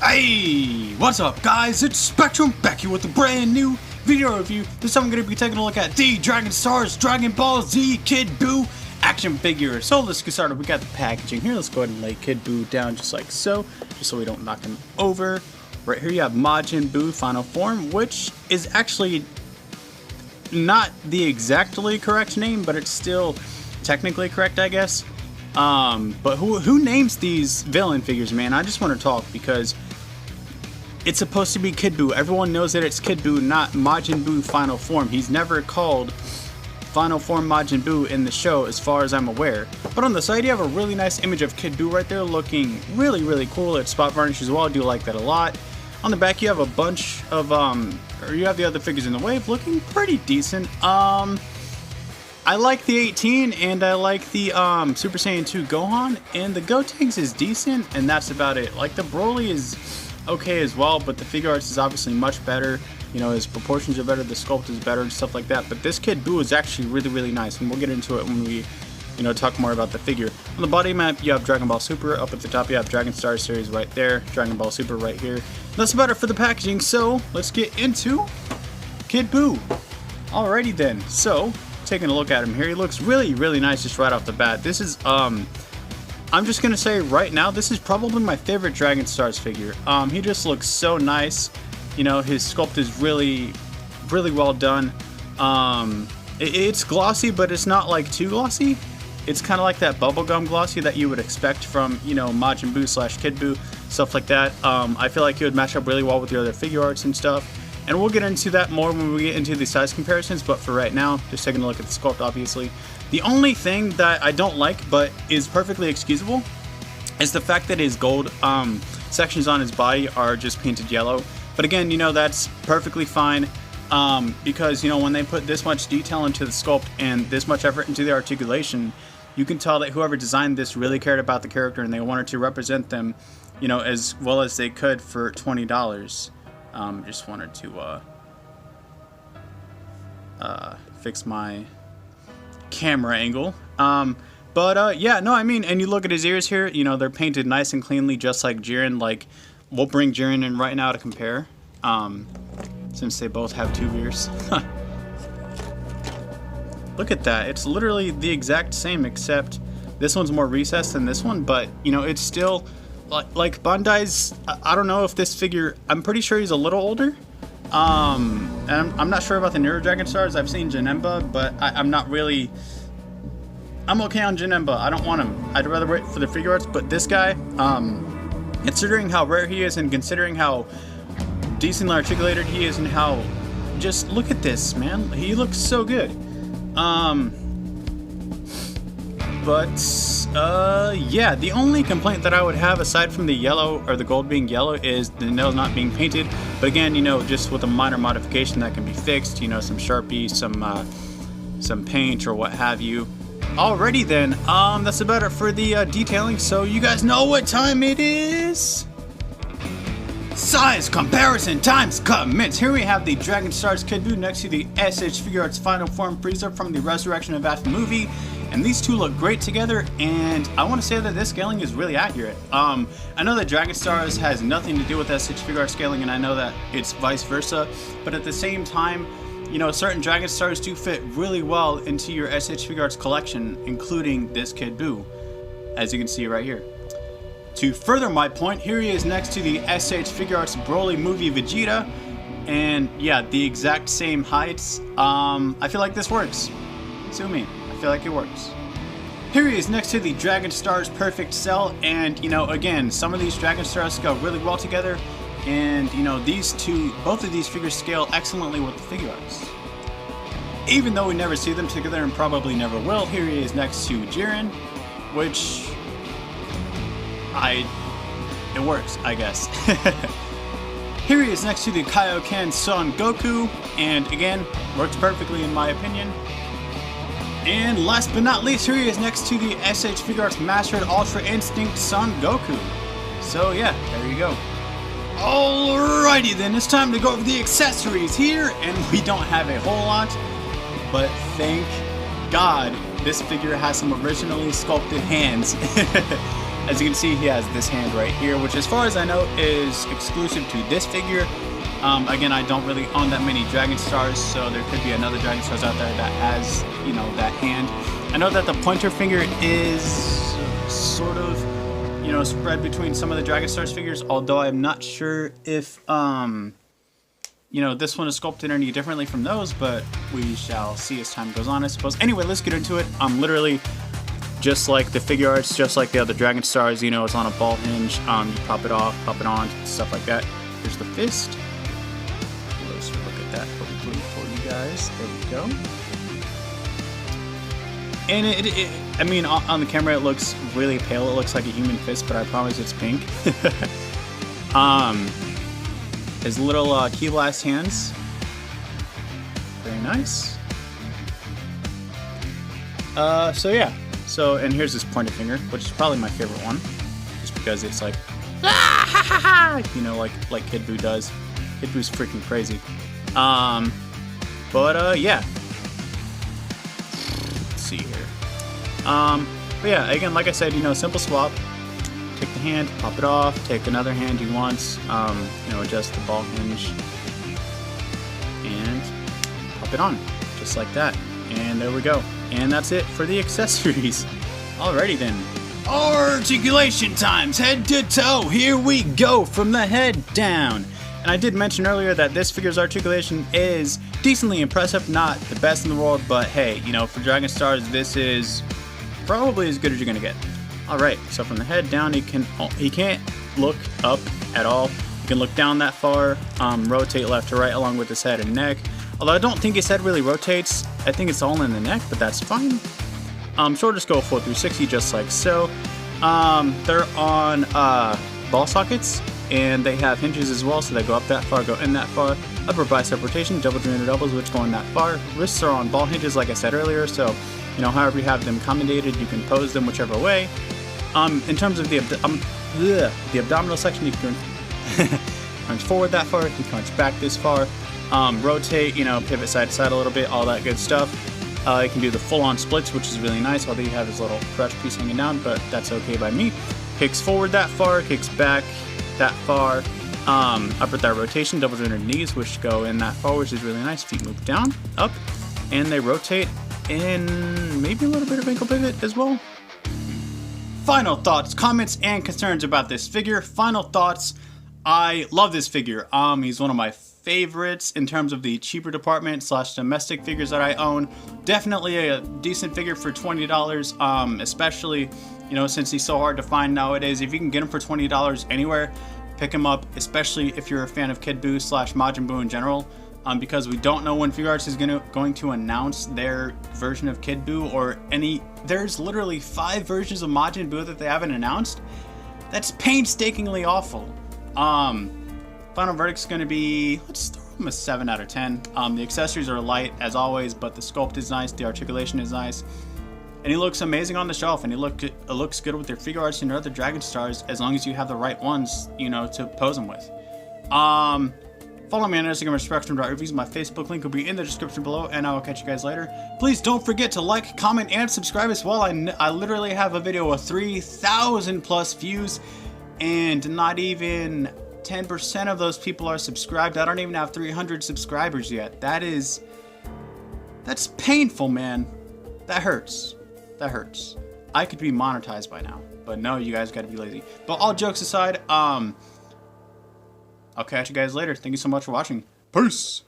Hey, what's up guys, it's Spectrum back here with a brand new video review. This time I'm going to be taking a look at the Dragon Stars Dragon Ball Z Kid Buu action figure. So let's get started. We got the packaging here. Let's go ahead and lay Kid Buu down just like so, just so we don't knock him over. Right here you have Majin Buu Final Form, which is actually not the exactly correct name, but it's still technically correct, I guess. But who names these villain figures, man? I just want to talk because it's supposed to be Kid Buu. Everyone knows that it's Kid Buu, not Majin Buu Final Form. He's never called Final Form Majin Buu in the show, as far as I'm aware. But on the side, you have a really nice image of Kid Buu right there, looking really, really cool. It's spot varnish as well. I do like that a lot. On the back, you have a bunch of, or you have the other figures in the wave, looking pretty decent. I like the 18, and I like the Super Saiyan 2 Gohan, and the Gotenks is decent, and that's about it. Like, the Broly is okay as well, but the figure arts is obviously much better. You know, his proportions are better, the sculpt is better, and stuff like that. But this Kid Buu is actually really, really nice, and we'll get into it when we, you know, talk more about the figure. On the body map, you have Dragon Ball Super. Up at the top, you have Dragon Star series right there, Dragon Ball Super right here. That's about it for the packaging, so let's get into Kid Buu. Alrighty then, so taking a look at him here, he looks really, really nice just right off the bat. This is, I'm just gonna say right now, this is probably my favorite Dragon Stars figure. He just looks so nice. You know, his sculpt is really, really well done. It's glossy, but it's not like too glossy. It's kind of like that bubblegum glossy that you would expect from, you know, Majin Buu / Kid Buu, stuff like that. I feel like it would match up really well with your other figure arts and stuff. And we'll get into that more when we get into the size comparisons, but for right now, just taking a look at the sculpt, obviously. The only thing that I don't like, but is perfectly excusable, is the fact that his gold sections on his body are just painted yellow. But again, you know, that's perfectly fine, because, you know, when they put this much detail into the sculpt and this much effort into the articulation, you can tell that whoever designed this really cared about the character and they wanted to represent them, you know, as well as they could for $20. Just wanted to fix my camera angle. Yeah, no, I mean, and you look at his ears here, you know, they're painted nice and cleanly, just like Jiren. Like, we'll bring Jiren in right now to compare, since they both have tube ears. Look at that. It's literally the exact same, except this one's more recessed than this one, but, you know, it's still like Bandai's, I don't know if this figure, I'm pretty sure he's a little older. And I'm not sure about the newer Dragon Stars. I've seen Janemba, but I'm not really, I'm okay on Janemba. I don't want him. I'd rather wait for the figure arts, but this guy, considering how rare he is and considering how decently articulated he is and how, just look at this, man. He looks so good. Yeah, the only complaint that I would have aside from the yellow or the gold being yellow is the nails not being painted. But again, you know, just with a minor modification that can be fixed, you know, some Sharpie, some paint or what have you. Alrighty then, that's about it for the detailing. So you guys know what time it is. Size comparison times commence. Here we have the Dragon Stars Kid Buu next to the SH Figure Arts Final Form Frieza from the Resurrection of Aphra movie. And these two look great together, and I want to say that this scaling is really accurate. I know that Dragon Stars has nothing to do with SH Figure Art scaling, and I know that it's vice versa, but at the same time, you know, certain Dragon Stars do fit really well into your SH Figure Arts collection, including this Kid Buu, as you can see right here. To further my point, here he is next to the SH Figure Arts Broly movie Vegeta, and yeah, the exact same heights. I feel like this works. Sue me. I feel like it works. Here he is next to the Dragon Stars Perfect Cell, and you know, again, some of these Dragon Stars go really well together, and you know, these two, both of these figures scale excellently with the figure arts. Even though we never see them together and probably never will, here he is next to Jiren, which it works, I guess. Here he is next to the Kaioken Son Goku, and again, works perfectly in my opinion. And last but not least, here he is next to the SH Figure Arts Mastered Ultra Instinct Son Goku. So yeah, there you go. Alrighty then, it's time to go over the accessories here, and we don't have a whole lot, but thank God this figure has some originally sculpted hands. As you can see, he has this hand right here, which as far as I know is exclusive to this figure. Again, I don't really own that many Dragon Stars, so there could be another Dragon Stars out there that has, you know, that hand. I know that the pointer finger is sort of, you know, spread between some of the Dragon Stars figures, although I'm not sure if, you know, this one is sculpted any differently from those, but we shall see as time goes on, I suppose. Anyway, let's get into it. Literally, just like the figure arts, just like the other Dragon Stars, you know, it's on a ball hinge. You pop it off, pop it on, stuff like that. Here's the fist. Let's look at that quickly for you guys. There we go. And I mean, on the camera it looks really pale. It looks like a human fist, but I promise it's pink. His little key blast hands. Very nice. So yeah. So, and here's his pointer finger, which is probably my favorite one, just because it's like, you know, like Kid Buu does. Kid Buu's freaking crazy. Yeah. Let's see here. But yeah, again, like I said, you know, simple swap. Take the hand, pop it off. Take another hand you want. You know, adjust the ball hinge and pop it on, just like that. And there we go. And that's it for the accessories. Alrighty then. Articulation times, head to toe. Here we go from the head down. And I did mention earlier that this figure's articulation is decently impressive, not the best in the world, but hey, you know, for Dragon Stars, this is probably as good as you're gonna get. Alright, so from the head down, he can't look up at all. He can look down that far, rotate left to right along with his head and neck. Although I don't think his head really rotates. I think it's all in the neck, but that's fine. So we'll just go full 360 just like so. They're on ball sockets, and they have hinges as well, so they go up that far, go in that far. Upper bicep rotation, double jointed elbows, which go in that far. Wrists are on ball hinges, like I said earlier, so you know, however you have them accommodated, you can pose them whichever way. In terms of the abdominal section, you can crunch forward that far, you can crunch back this far. Rotate, you know, pivot side to side a little bit, all that good stuff. You can do the full-on splits, which is really nice, although you have his little crutch piece hanging down, but that's okay by me. Kicks forward that far, kicks back that far. Upper thigh rotation, double jointed knees, which go in that far, which is really nice. Feet move down, up, and they rotate in maybe a little bit of ankle pivot as well. Final thoughts, comments, and concerns about this figure. Final thoughts. I love this figure. He's one of my favorites in terms of the cheaper department / domestic figures that I own. Definitely a decent figure for $20, especially, you know, since he's so hard to find nowadays. If you can get him for $20 anywhere, pick him up, especially if you're a fan of Kid Buu / Majin Buu in general, because we don't know when Figure Arts is going to announce their version of Kid Buu or any. There's literally 5 versions of Majin Buu that they haven't announced. That's painstakingly awful. Final verdict's going to be, let's throw him a 7 out of 10. The accessories are light as always, but the sculpt is nice, the articulation is nice, and he looks amazing on the shelf, and it looks good with your Figure Arts and your other Dragon Stars, as long as you have the right ones, you know, to pose them with. Follow me on Instagram, Spectrum.reviews. My Facebook link will be in the description below, and I will catch you guys later. Please don't forget to like, comment, and subscribe as well. I literally have a video with 3,000 plus views, and not even 10% of those people are subscribed. I don't even have 300 subscribers yet. That's painful, man. That hurts. That hurts. I could be monetized by now, but no, you guys gotta be lazy. But all jokes aside, I'll catch you guys later. Thank you so much for watching. Peace!